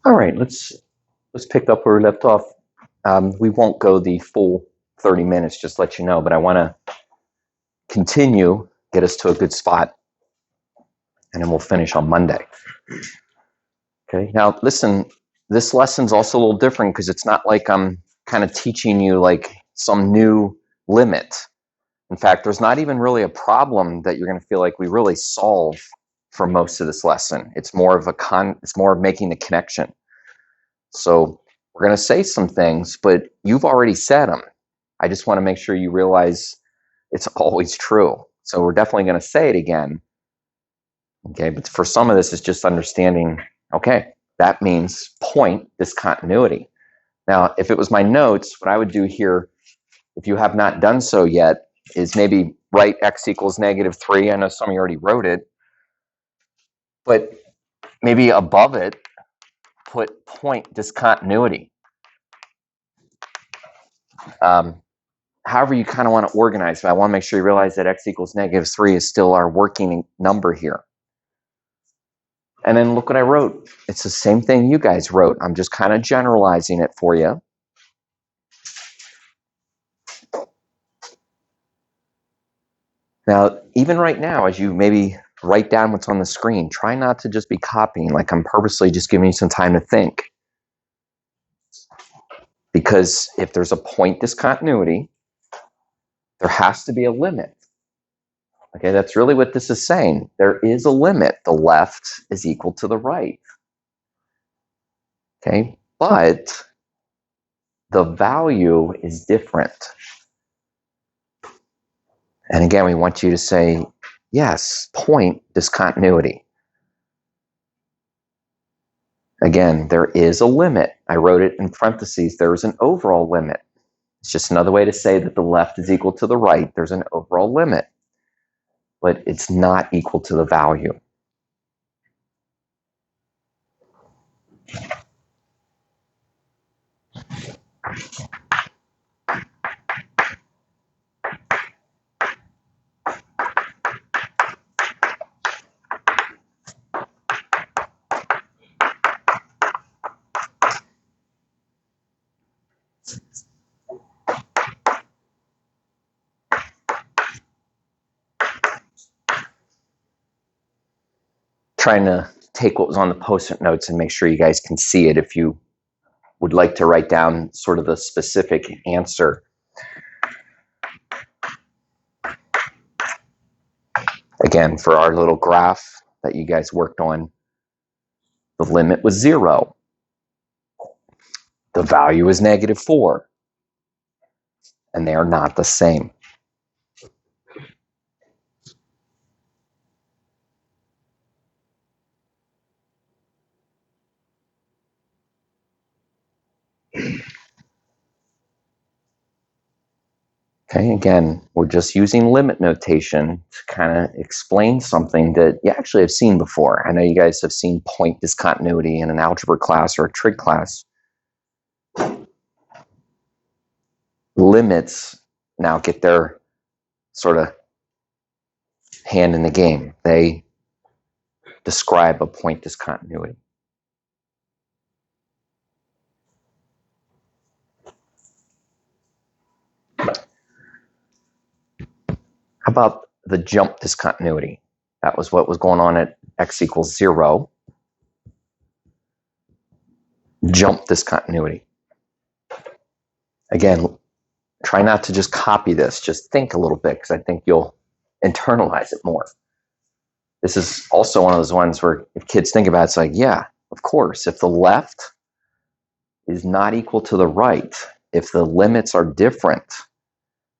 All right, let's pick up where we left off. We won't go the full 30 minutes, just let you know, but I want to continue, get us to a good spot, and then we'll finish on Monday. Okay, now listen, this lesson's also a little different because it's not like I'm kind of teaching you like some new limit. In fact, there's not even really a problem that you're going to feel like we really solve for most of this lesson. It's more of it's more of making the connection. So we're going to say some things, but you've already said them. I just want to make sure you realize it's always true. So we're definitely going to say it again. Okay, but for some of this, it's just understanding, okay, that means point discontinuity. Now, if it was my notes, what I would do here, if you have not done so yet, is maybe write x equals -3. I know some of you already wrote it, but maybe above it, put point discontinuity. However you kind of want to organize it. I want to make sure you realize that x equals -3 is still our working number here. And then look what I wrote. It's the same thing you guys wrote. I'm just kind of generalizing it for you. Now, even right now, as you maybe write down what's on the screen, try not to just be copying, like I'm purposely just giving you some time to think. Because if there's a point discontinuity, there has to be a limit. Okay, that's really what this is saying. There is a limit. The left is equal to the right. Okay, but the value is different. And again, we want you to say, yes, point discontinuity. Again, there is a limit. I wrote it in parentheses. There is an overall limit. It's just another way to say that the left is equal to the right. There's an overall limit, but it's not equal to the value. Trying to take what was on the post-it notes and make sure you guys can see it if you would like to write down sort of the specific answer. Again, for our little graph that you guys worked on, the limit was 0. The value is -4. And they are not the same. Okay, again, we're just using limit notation to kind of explain something that you actually have seen before. I know you guys have seen point discontinuity in an algebra class or a trig class. Limits now get their sort of hand in the game. They describe a point discontinuity. How about the jump discontinuity? That was what was going on at x equals 0. Jump discontinuity. Again, try not to just copy this. Just think a little bit, because I think you'll internalize it more. This is also one of those ones where if kids think about it, it's like, yeah, of course. If the left is not equal to the right, if the limits are different,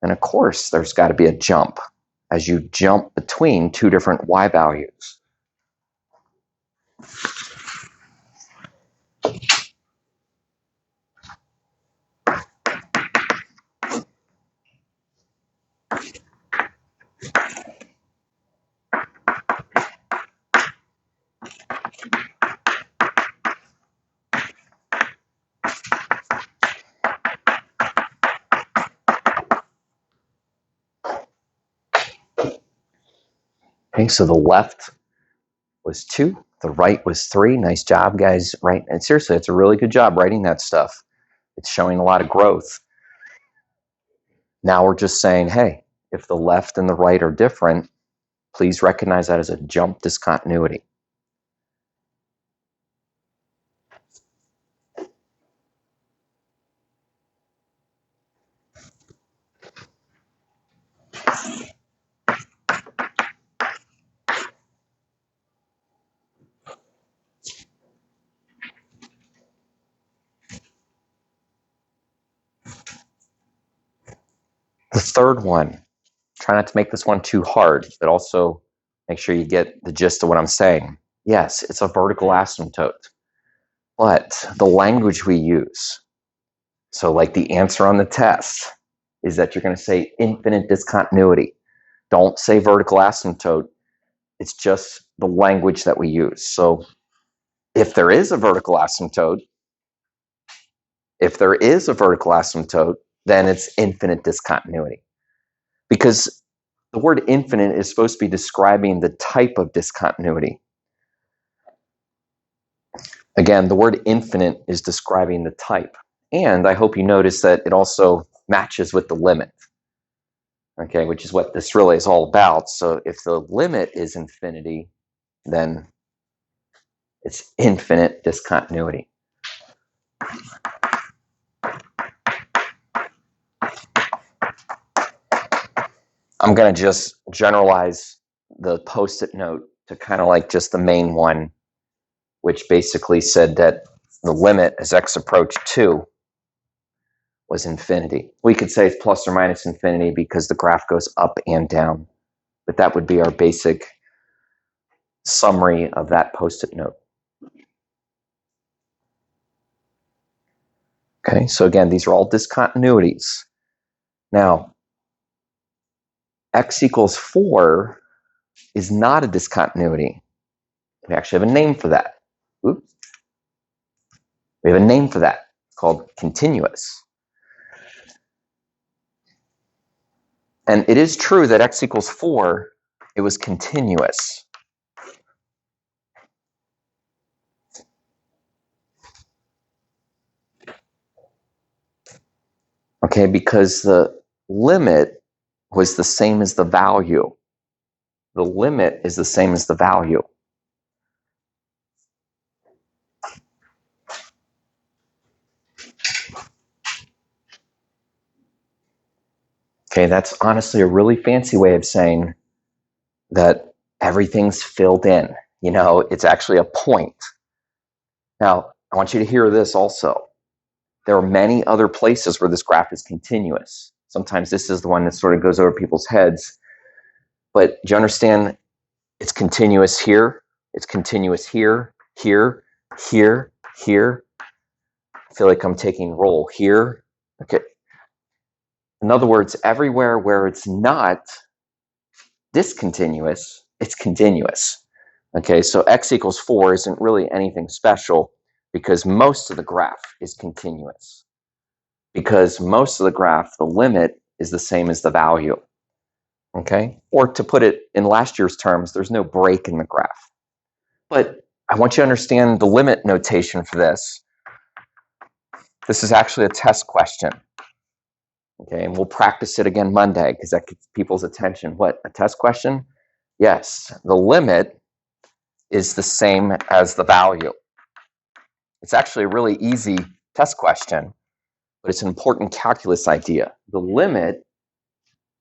then of course there's got to be a jump as you jump between two different y values. Okay, so the left was 2 The right was 3. Nice job, guys. Right. And seriously, it's a really good job writing that stuff. It's showing a lot of growth. Now we're just saying, hey, if the left and the right are different, please recognize that as a jump discontinuity. The third one, try not to make this one too hard, but also make sure you get the gist of what I'm saying. Yes, it's a vertical asymptote, but the language we use, so like the answer on the test, is that you're going to say infinite discontinuity. Don't say vertical asymptote. It's just the language that we use. So if there is a vertical asymptote, then it's infinite discontinuity. Because the word infinite is supposed to be describing the type of discontinuity. Again, the word infinite is describing the type. And I hope you notice that it also matches with the limit, okay, which is what this really is all about. So if the limit is infinity, then it's infinite discontinuity. I'm going to just generalize the post-it note to kind of like just the main one, which basically said that the limit as x approached 2 was infinity. We could say it's plus or minus infinity because the graph goes up and down, but that would be our basic summary of that post-it note. Okay, so again, these are all discontinuities. Now, x equals 4 is not a discontinuity. We actually have a name for that. Oops. We have a name for that. It's called continuous. And it is true that x equals 4, it was continuous. Okay, because the limit was the same as the value. The limit is the same as the value. Okay, that's honestly a really fancy way of saying that everything's filled in. You know, it's actually a point. Now, I want you to hear this also. There are many other places where this graph is continuous. Sometimes this is the one that sort of goes over people's heads. But do you understand it's continuous here? It's continuous here, here, here, here. I feel like I'm taking roll here. Okay. In other words, everywhere where it's not discontinuous, it's continuous. Okay, so x equals 4 isn't really anything special because most of the graph is continuous. Because most of the graph, the limit is the same as the value. Okay, or to put it in last year's terms, there's no break in the graph. But I want you to understand the limit notation for this. This is actually a test question. Okay, and we'll practice it again Monday because that gets people's attention. What, a test question? Yes, the limit is the same as the value. It's actually a really easy test question, but it's an important calculus idea. The limit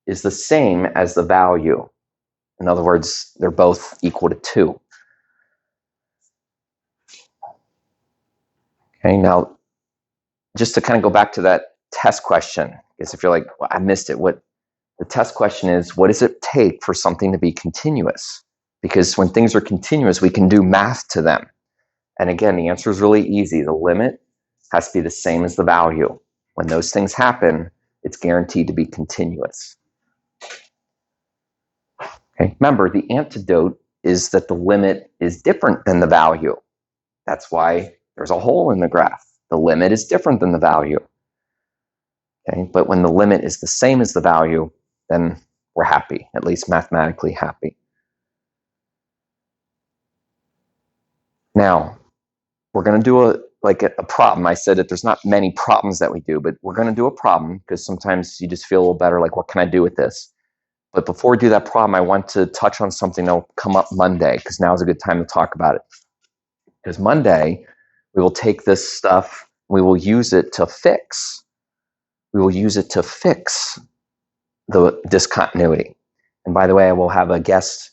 is the same as the value. In other words, they're both equal to 2. Okay, now, just to kind of go back to that test question, because if you're like, well, I missed it, what the test question is, what does it take for something to be continuous? Because when things are continuous, we can do math to them. And again, the answer is really easy. The limit has to be the same as the value. When those things happen, it's guaranteed to be continuous. Okay. Remember, the antidote is that the limit is different than the value. That's why there's a hole in the graph. The limit is different than the value. Okay. But when the limit is the same as the value, then we're happy, at least mathematically happy. Now, we're going to do a problem. I said that there's not many problems that we do, but we're going to do a problem because sometimes you just feel a little better, like, what can I do with this? But before we do that problem, I want to touch on something that will come up Monday, because now is a good time to talk about it. Because Monday, we will take this stuff, we will use it to fix. We will use it to fix the discontinuity. And by the way, I will have a guest,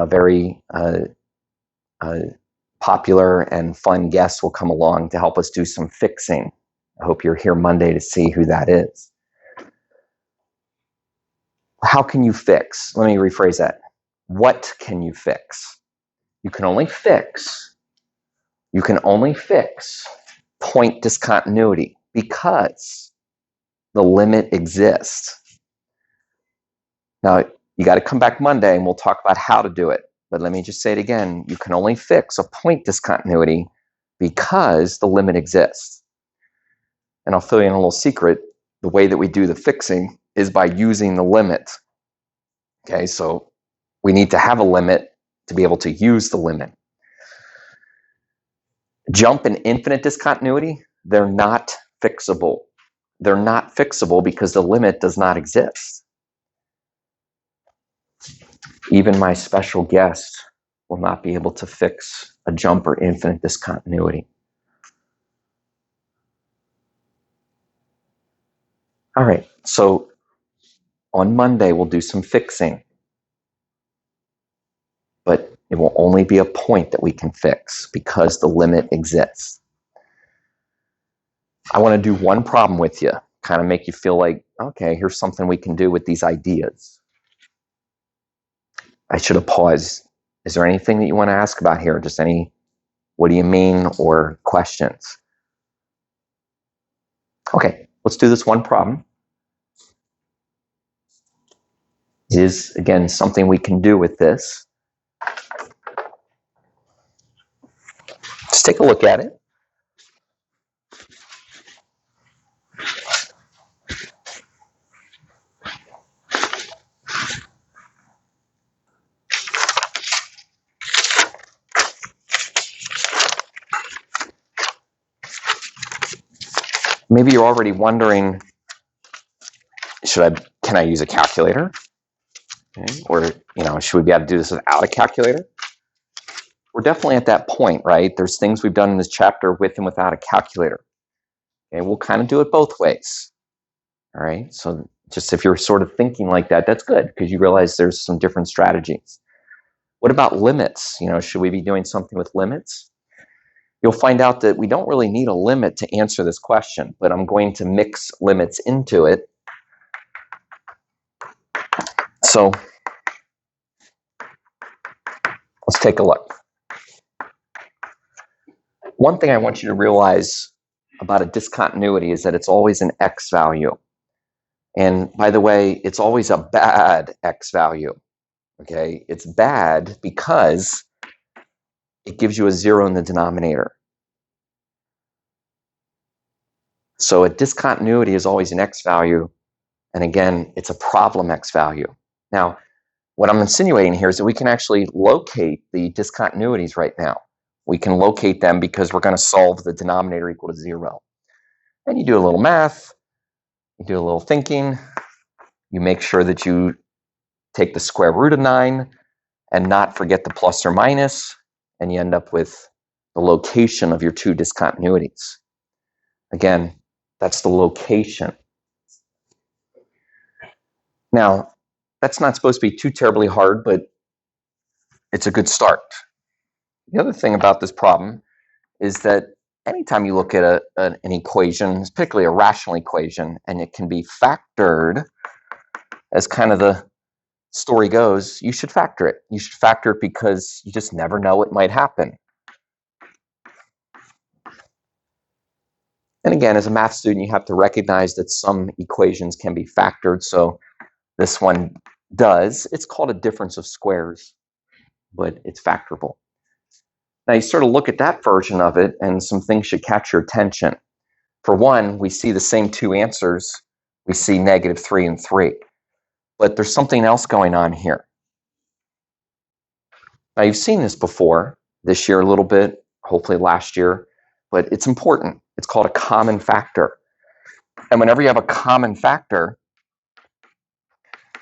very popular and fun guest will come along to help us do some fixing. I hope you're here Monday to see who that is. How can you fix? Let me rephrase that. What can you fix? You can only fix point discontinuity because the limit exists. Now, you got to come back Monday and we'll talk about how to do it. But let me just say it again. You can only fix a point discontinuity because the limit exists. And I'll fill you in a little secret. The way that we do the fixing is by using the limit. Okay, so we need to have a limit to be able to use the limit. Jump and infinite discontinuity, they're not fixable. They're not fixable because the limit does not exist. Even my special guest will not be able to fix a jump or infinite discontinuity. All right, so on Monday, we'll do some fixing. But it will only be a point that we can fix because the limit exists. I want to do one problem with you, kind of make you feel like, okay, here's something we can do with these ideas. I should have paused. Is there anything that you want to ask about here? Just any, what do you mean, or questions? Okay, let's do this one problem. It is, again, something we can do with this. Let's take a look at it. Maybe you're already wondering, can I use a calculator? Okay. Or, should we be able to do this without a calculator? We're definitely at that point, right? There's things we've done in this chapter with and without a calculator. Okay, we'll kind of do it both ways. All right, so just if you're sort of thinking like that, that's good because you realize there's some different strategies. What about limits? Should we be doing something with limits? You'll find out that we don't really need a limit to answer this question, but I'm going to mix limits into it. So let's take a look. One thing I want you to realize about a discontinuity is that it's always an x value. And by the way, it's always a bad x value. Okay, it's bad because it gives you a 0 in the denominator. So a discontinuity is always an x value. And again, it's a problem x value. Now, what I'm insinuating here is that we can actually locate the discontinuities right now. We can locate them because we're going to solve the denominator equal to 0. And you do a little math, you do a little thinking, you make sure that you take the square root of 9 and not forget the plus or minus, and you end up with the location of your two discontinuities. Again, that's the location. Now, that's not supposed to be too terribly hard, but it's a good start. The other thing about this problem is that anytime you look at an equation, particularly a rational equation, and it can be factored, as kind of the story goes, you should factor it. You should factor it because you just never know what might happen. And again, as a math student, you have to recognize that some equations can be factored. So this one does. It's called a difference of squares, but it's factorable. Now you sort of look at that version of it and some things should catch your attention. For one, we see the same two answers. We see -3 and 3. But there's something else going on here. Now you've seen this before, this year a little bit, hopefully last year, but it's important. It's called a common factor. And whenever you have a common factor,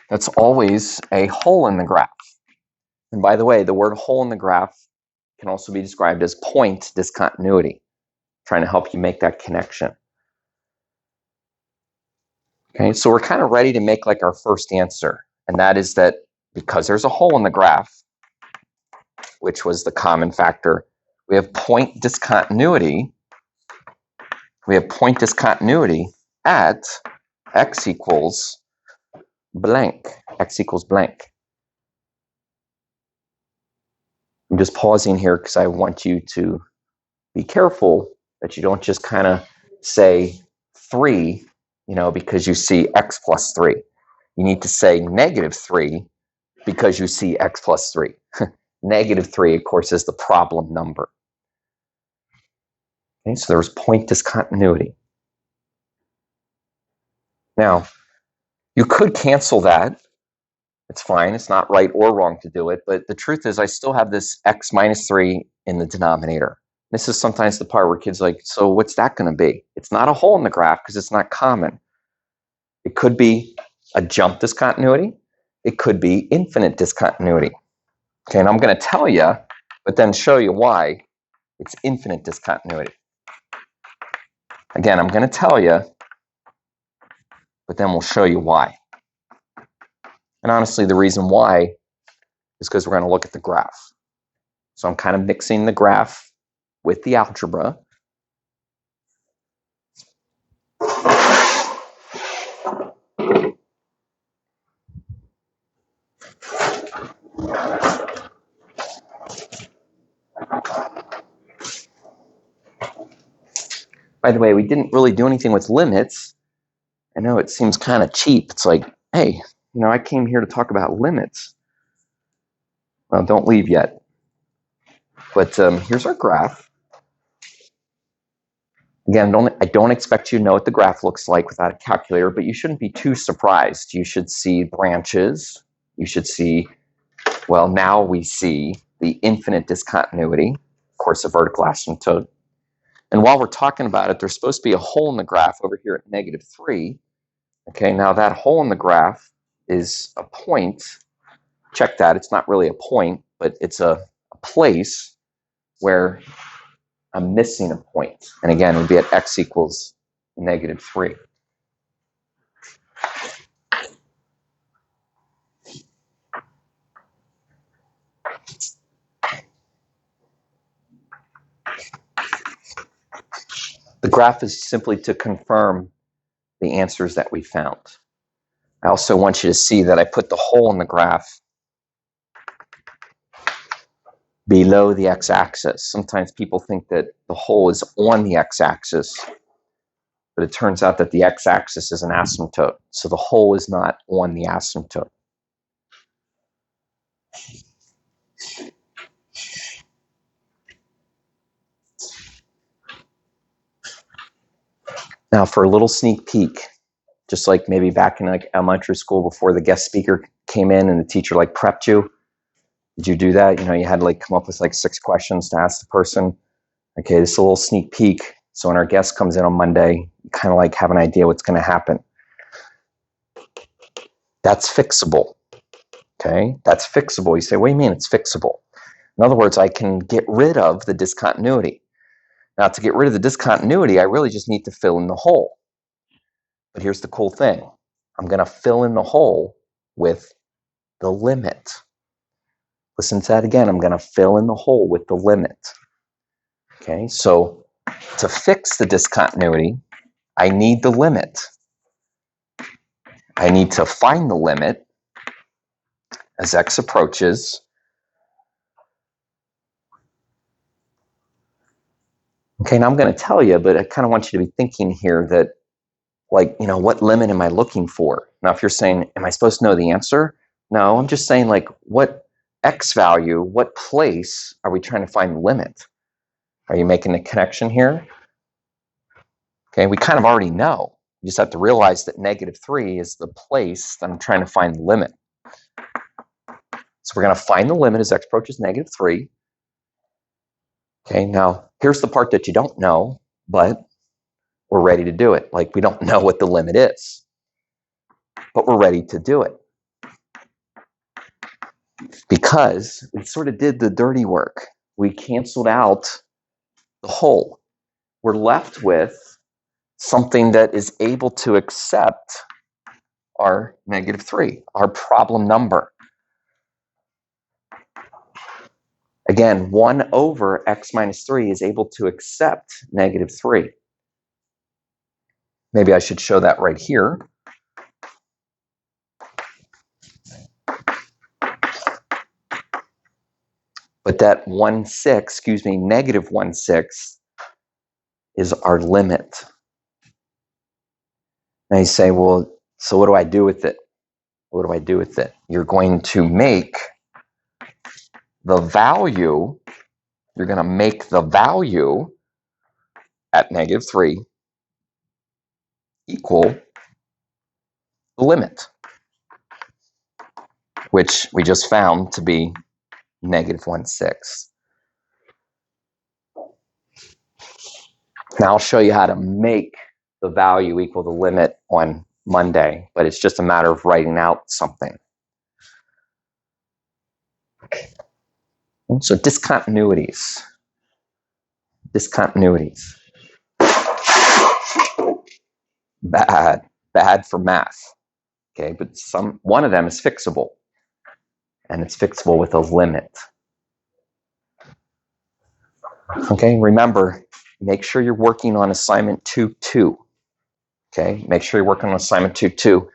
that's always a hole in the graph. And by the way, the word hole in the graph can also be described as point discontinuity, trying to help you make that connection. Okay, so we're kind of ready to make like our first answer, and that is that because there's a hole in the graph, which was the common factor, we have point discontinuity. We have point discontinuity at x equals blank. X equals blank. I'm just pausing here because I want you to be careful that you don't just kind of say 3, because you see x plus 3. You need to say -3 because you see x plus 3. -3, of course, is the problem number. Okay, so there's point discontinuity. Now, you could cancel that. It's fine. It's not right or wrong to do it. But the truth is I still have this x minus 3 in the denominator. This is sometimes the part where kids are like, so what's that going to be? It's not a hole in the graph because it's not common. It could be a jump discontinuity. It could be infinite discontinuity. Okay, and I'm going to tell you, but then show you why it's infinite discontinuity. Again, I'm going to tell you, but then we'll show you why. And honestly, the reason why is because we're going to look at the graph. So I'm kind of mixing the graph with the algebra. By the way, we didn't really do anything with limits. I know it seems kind of cheap. It's like, hey, I came here to talk about limits. Well, don't leave yet. But here's our graph. Again, I don't expect you to know what the graph looks like without a calculator, but you shouldn't be too surprised. You should see branches. You should see, well, now we see the infinite discontinuity, of course, a vertical asymptote. And while we're talking about it, there's supposed to be a hole in the graph over here at -3. Okay, now that hole in the graph is a point. Check that. It's not really a point, but it's a place where I'm missing a point. And again, it would be at x equals -3. The graph is simply to confirm the answers that we found. I also want you to see that I put the hole in the graph below the x-axis. Sometimes people think that the hole is on the x-axis, but it turns out that the x-axis is an asymptote, so the hole is not on the asymptote. Now, for a little sneak peek, just like maybe back in like elementary school before the guest speaker came in and the teacher like prepped you. Did you do that? You had to like come up with like 6 questions to ask the person. Okay, this is a little sneak peek. So when our guest comes in on Monday, you kind of like have an idea what's going to happen. That's fixable. Okay, that's fixable. You say, what do you mean it's fixable? In other words, I can get rid of the discontinuity. Now, to get rid of the discontinuity, I really just need to fill in the hole. But here's the cool thing. I'm going to fill in the hole with the limit. Listen to that again. I'm going to fill in the hole with the limit. Okay, so to fix the discontinuity, I need the limit. I need to find the limit as x approaches. Okay, now I'm going to tell you, but I kind of want you to be thinking here that, like, what limit am I looking for? Now, if you're saying, am I supposed to know the answer? No, I'm just saying, like, what x value, what place are we trying to find the limit? Are you making a connection here? Okay, we kind of already know. You just have to realize that -3 is the place that I'm trying to find the limit. So we're going to find the limit as x approaches -3. Okay, now here's the part that you don't know, but we're ready to do it. Like, we don't know what the limit is, but we're ready to do it because we sort of did the dirty work. We canceled out the whole. We're left with something that is able to accept our -3, our problem number. Again, 1 over x minus 3 is able to accept -3. Maybe I should show that right here. But that -1/6 is our limit. Now you say, well, so what do I do with it? What do I do with it? You're going to make the value, at -3 equal the limit, which we just found to be -1/6. Now I'll show you how to make the value equal the limit on Monday, but it's just a matter of writing out something. So discontinuities. Bad for math. Okay, but one of them is fixable, and it's fixable with a limit. Okay, remember, make sure you're working on assignment 2.2. Okay, make sure you're working on assignment 2.2.